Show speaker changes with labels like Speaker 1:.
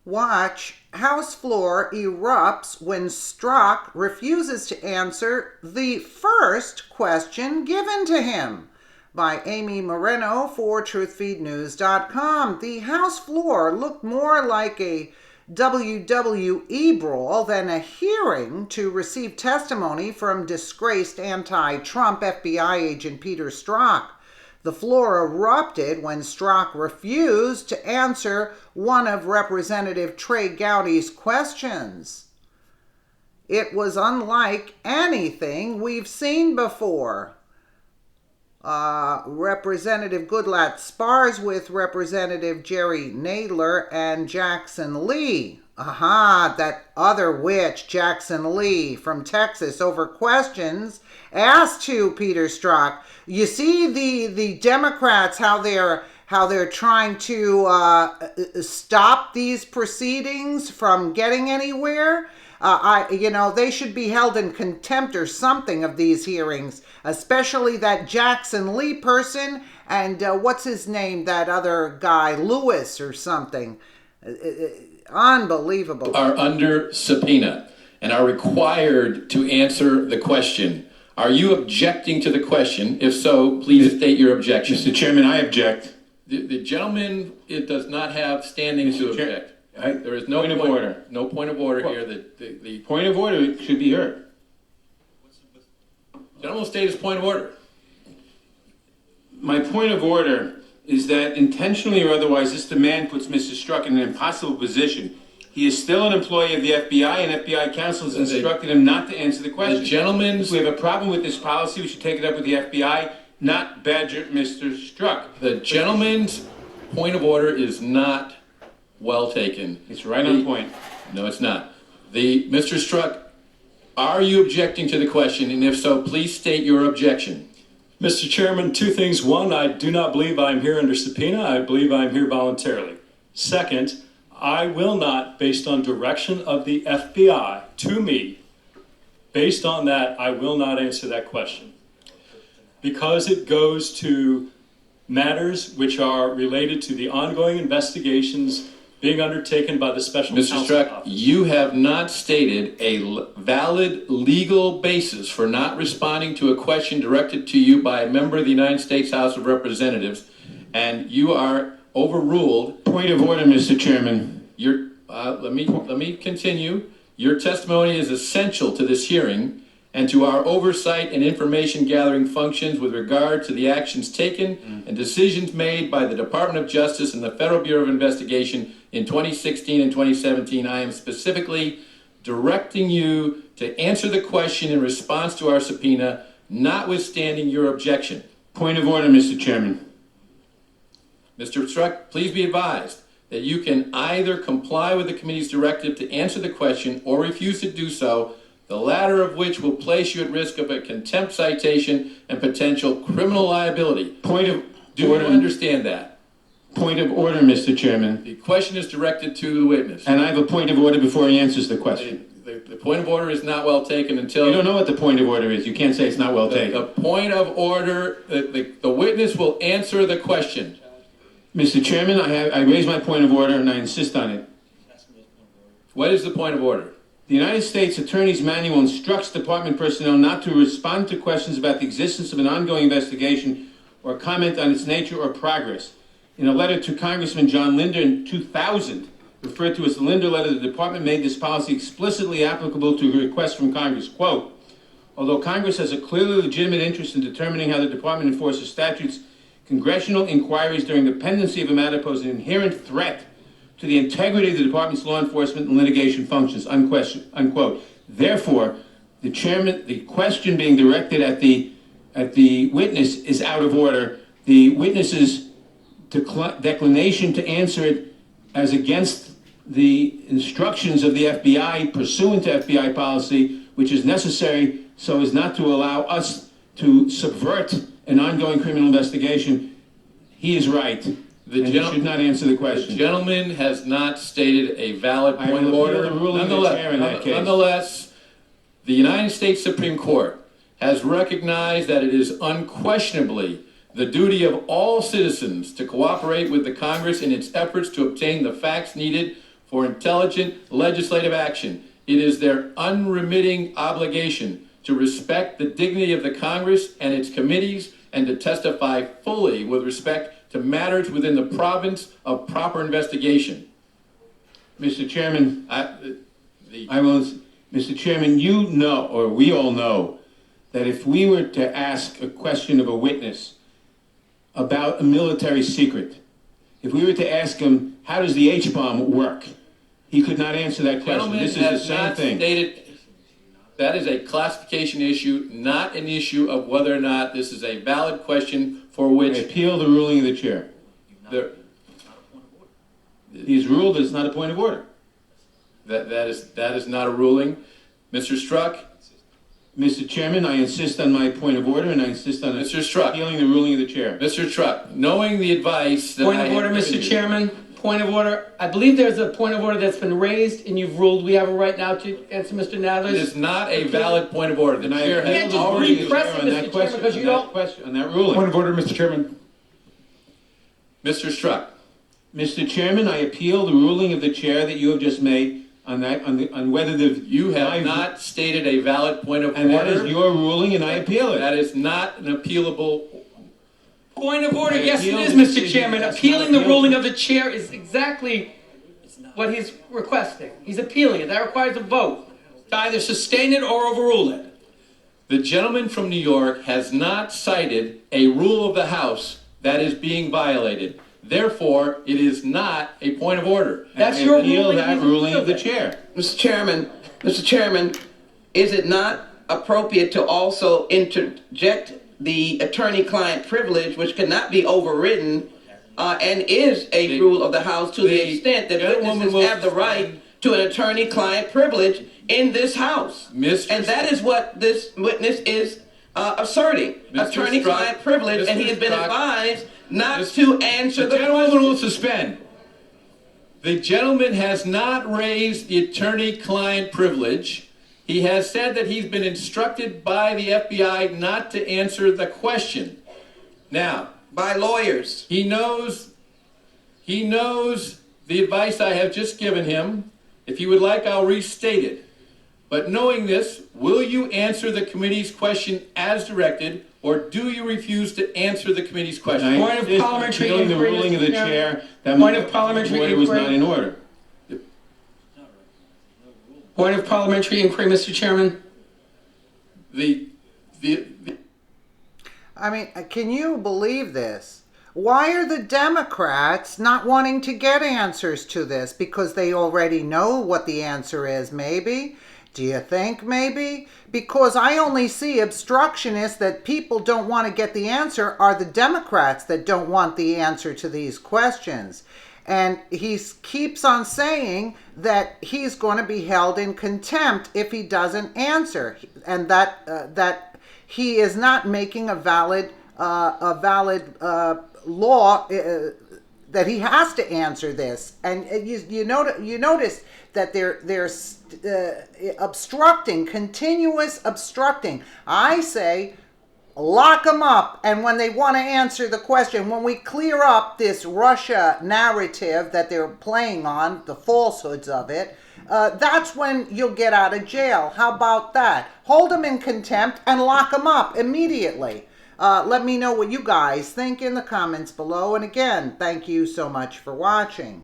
Speaker 1: Watch, House floor erupts when Strzok refuses to answer the first question given to him. By Amy Moreno for TruthFeedNews.com. The House floor looked more like a WWE brawl than a hearing to receive testimony from disgraced anti-Trump FBI agent Peter Strzok. The floor erupted when Strzok refused to answer one of Representative Trey Gowdy's questions. It was unlike anything we've seen before. Representative Goodlatte spars with Representative Jerry Nadler and Jackson Lee. That other witch, Jackson Lee from Texas, over questions asked to Peter Strzok. You see the Democrats, how they're trying to stop these proceedings from getting anywhere. They should be held in contempt or something of these hearings, especially that Jackson Lee person and what's his name, that other guy, Lewis or something. Unbelievable.
Speaker 2: Are under subpoena and are required to answer the question. Are you objecting to the question? If so, please state your objection.
Speaker 3: Mr. Chairman, I object.
Speaker 2: The gentleman, it does not have standing to object. There is no point of order. No point of order here. The
Speaker 3: point of order should be heard.
Speaker 2: Gentleman will state his point of order.
Speaker 3: My point of order is that intentionally or otherwise, this demand puts Mr. Strzok in an impossible position. He is still an employee of the FBI, and FBI counsel has instructed him not to answer the question.
Speaker 2: The gentleman's...
Speaker 3: If we have a problem with this policy, we should take it up with the FBI, not badger Mr. Strzok.
Speaker 2: The gentleman's point of order is not well taken.
Speaker 3: It's right on point.
Speaker 2: No, it's not. Mr. Strzok, are you objecting to the question? And if so, please state your objection.
Speaker 4: Mr. Chairman, two things. One, I do not believe I'm here under subpoena. I believe I'm here voluntarily. Second, I will not, based on direction of the FBI to me, based on that, I will not answer that question. Because it goes to matters which are related to the ongoing investigations being undertaken by the Special Counsel
Speaker 2: Mr. Strzok,
Speaker 4: Office.
Speaker 2: you have not stated a valid legal basis for not responding to a question directed to you by a member of the United States House of Representatives, and you are overruled.
Speaker 3: Point of order, Mr. Chairman.
Speaker 2: Let me continue. Your testimony is essential to this hearing and to our oversight and information gathering functions with regard to the actions taken and decisions made by the Department of Justice and the Federal Bureau of Investigation in 2016 and 2017. I am specifically directing you to answer the question in response to our subpoena, notwithstanding your objection.
Speaker 3: Point of order, Mr. Chairman.
Speaker 2: Mr. Strzok, please be advised that you can either comply with the committee's directive to answer the question or refuse to do so, the latter of which will place you at risk of a contempt citation and potential criminal liability. Do you understand that?
Speaker 3: Point of order, Mr. Chairman.
Speaker 2: The question is directed to the witness.
Speaker 3: And I have a point of order before he answers the question.
Speaker 2: The point of order is not well taken until...
Speaker 3: You don't know what the point of order is. You can't say it's not well taken.
Speaker 2: The point of order, the witness will answer the question.
Speaker 3: Mr. Chairman, I raise my point of order and I insist on it.
Speaker 2: What is the point of order?
Speaker 3: The United States Attorney's Manual instructs department personnel not to respond to questions about the existence of an ongoing investigation or comment on its nature or progress. In a letter to Congressman John Linder in 2000, referred to as the Linder letter, the department made this policy explicitly applicable to a request from Congress. Quote, although Congress has a clearly legitimate interest in determining how the department enforces statutes, congressional inquiries during the pendency of a matter pose an inherent threat to the integrity of the department's law enforcement and litigation functions, unquote. Therefore, the question being directed at the witness is out of order. The witness's declination to answer it as against the instructions of the FBI pursuant to FBI policy, which is necessary so as not to allow us to subvert an ongoing criminal investigation. He is right. He should not answer the question.
Speaker 2: The gentleman has not stated a valid point of order.
Speaker 3: The ruling of the chair in that case.
Speaker 2: Nonetheless, the United States Supreme Court has recognized that it is unquestionably the duty of all citizens to cooperate with the Congress in its efforts to obtain the facts needed for intelligent legislative action. It is their unremitting obligation to respect the dignity of the Congress and its committees and to testify fully with respect to matters within the province of proper investigation.
Speaker 3: Mr. Chairman,
Speaker 2: The
Speaker 3: Mr. Chairman, you know, or we all know, that if we were to ask a question of a witness about a military secret, if we were to ask him, how does the H-bomb work? He could not answer that question.
Speaker 2: gentleman
Speaker 3: This is the
Speaker 2: has
Speaker 3: same
Speaker 2: not
Speaker 3: thing.
Speaker 2: stated, that is a classification issue, not an issue of whether or not this is a valid question for
Speaker 3: I
Speaker 2: which
Speaker 3: appeal the ruling of the chair.
Speaker 2: there,
Speaker 3: He's ruled it's not a point of order.
Speaker 2: that is not a ruling. Mr. Struck,
Speaker 3: Mr. Chairman, I insist on my point of order, and I insist on
Speaker 2: Mr. Struck.
Speaker 3: appealing the ruling of the chair.
Speaker 2: Mr. Truck, knowing the advice that
Speaker 5: Point
Speaker 2: I
Speaker 5: of order,
Speaker 2: have given
Speaker 5: Mr.
Speaker 2: you-
Speaker 5: Chairman. Point of order. I believe there's a point of order that's been raised, and you've ruled we have a right now to answer Mr.
Speaker 2: It
Speaker 5: Nadler's.
Speaker 2: is not a valid point of order. The
Speaker 3: And I
Speaker 2: chair
Speaker 3: appeal
Speaker 2: has
Speaker 5: can't
Speaker 3: the
Speaker 5: just
Speaker 3: ruling of the
Speaker 5: repress
Speaker 3: chair
Speaker 5: it,
Speaker 3: on
Speaker 5: Mr.
Speaker 3: that
Speaker 5: Chairman,
Speaker 3: question,
Speaker 5: because you
Speaker 3: on that
Speaker 5: don't-
Speaker 3: question, on that ruling.
Speaker 6: Point of order, Mr. Chairman.
Speaker 2: Mr. Struck,
Speaker 3: Mr. Chairman, I appeal the ruling of the chair that you have just made on that, on whether the.
Speaker 2: you have not stated a valid point of
Speaker 3: And that is
Speaker 2: order.
Speaker 3: your ruling, and I appeal it.
Speaker 2: That is not an appealable.
Speaker 5: Point of order.
Speaker 3: I
Speaker 5: Yes, it
Speaker 3: appeal
Speaker 5: is,
Speaker 3: the
Speaker 5: Mr.
Speaker 3: decision.
Speaker 5: Chairman.
Speaker 3: That's
Speaker 5: Appealing
Speaker 3: not
Speaker 5: the ruling
Speaker 3: appealable.
Speaker 5: of the chair is exactly what he's requesting. He's appealing it. That requires a vote to either sustain it or overrule it.
Speaker 2: The gentleman from New York has not cited a rule of the House that is being violated. Therefore, it is not a point of order.
Speaker 5: That's
Speaker 3: I
Speaker 5: your
Speaker 3: appeal
Speaker 5: ruling.
Speaker 3: that
Speaker 5: He's
Speaker 3: ruling of the
Speaker 5: appealed it.
Speaker 3: chair.
Speaker 7: Mr. Chairman, is it not appropriate to also interject the attorney-client privilege, which cannot be overridden, and is a rule of the House to the
Speaker 2: the
Speaker 7: extent that
Speaker 2: gentlewoman
Speaker 7: witnesses
Speaker 2: will-
Speaker 7: have the right to an attorney-client privilege in this House?
Speaker 2: Mr.
Speaker 7: And that is what this witness is asserting,
Speaker 2: Mr.
Speaker 7: attorney-client
Speaker 2: Strzok,
Speaker 7: privilege, and
Speaker 2: Mr.
Speaker 7: he has been
Speaker 2: Strzok,
Speaker 7: advised not
Speaker 2: Mr.
Speaker 7: to answer
Speaker 2: The
Speaker 7: the
Speaker 2: gentleman
Speaker 7: question.
Speaker 2: will suspend. The gentleman has not raised the attorney-client privilege. He has said that he's been instructed by the FBI not to answer the question. Now,
Speaker 7: By lawyers.
Speaker 2: he knows the advice I have just given him. If you would like, I'll restate it. But knowing this, will you answer the committee's question as directed, or do you refuse to answer the committee's
Speaker 3: And
Speaker 2: question?
Speaker 3: I
Speaker 5: Point of
Speaker 3: insist on
Speaker 5: parliamentary
Speaker 3: appealing the
Speaker 5: inquiry,
Speaker 3: ruling of
Speaker 5: Mr.
Speaker 3: the
Speaker 5: Chairman.
Speaker 3: chair that
Speaker 5: Point of parliamentary
Speaker 3: order was
Speaker 5: inquiry.
Speaker 3: not in order.
Speaker 5: Point of parliamentary inquiry, Mr. Chairman.
Speaker 2: The
Speaker 1: I mean, can you believe this? Why are the Democrats not wanting to get answers to this? Because they already know what the answer is, maybe? Do you think maybe? Because I only see obstructionists that people don't want to get the answer are the Democrats that don't want the answer to these questions. And he keeps on saying that he's going to be held in contempt if he doesn't answer, and that he is not making a valid law that he has to answer this. And you notice that they're obstructing, continuous obstructing. I say, lock them up, and when they want to answer the question, when we clear up this Russia narrative that they're playing on, the falsehoods of it, that's when you'll get out of jail. How about that? Hold them in contempt and lock them up immediately. Let me know what you guys think in the comments below, and again, thank you so much for watching.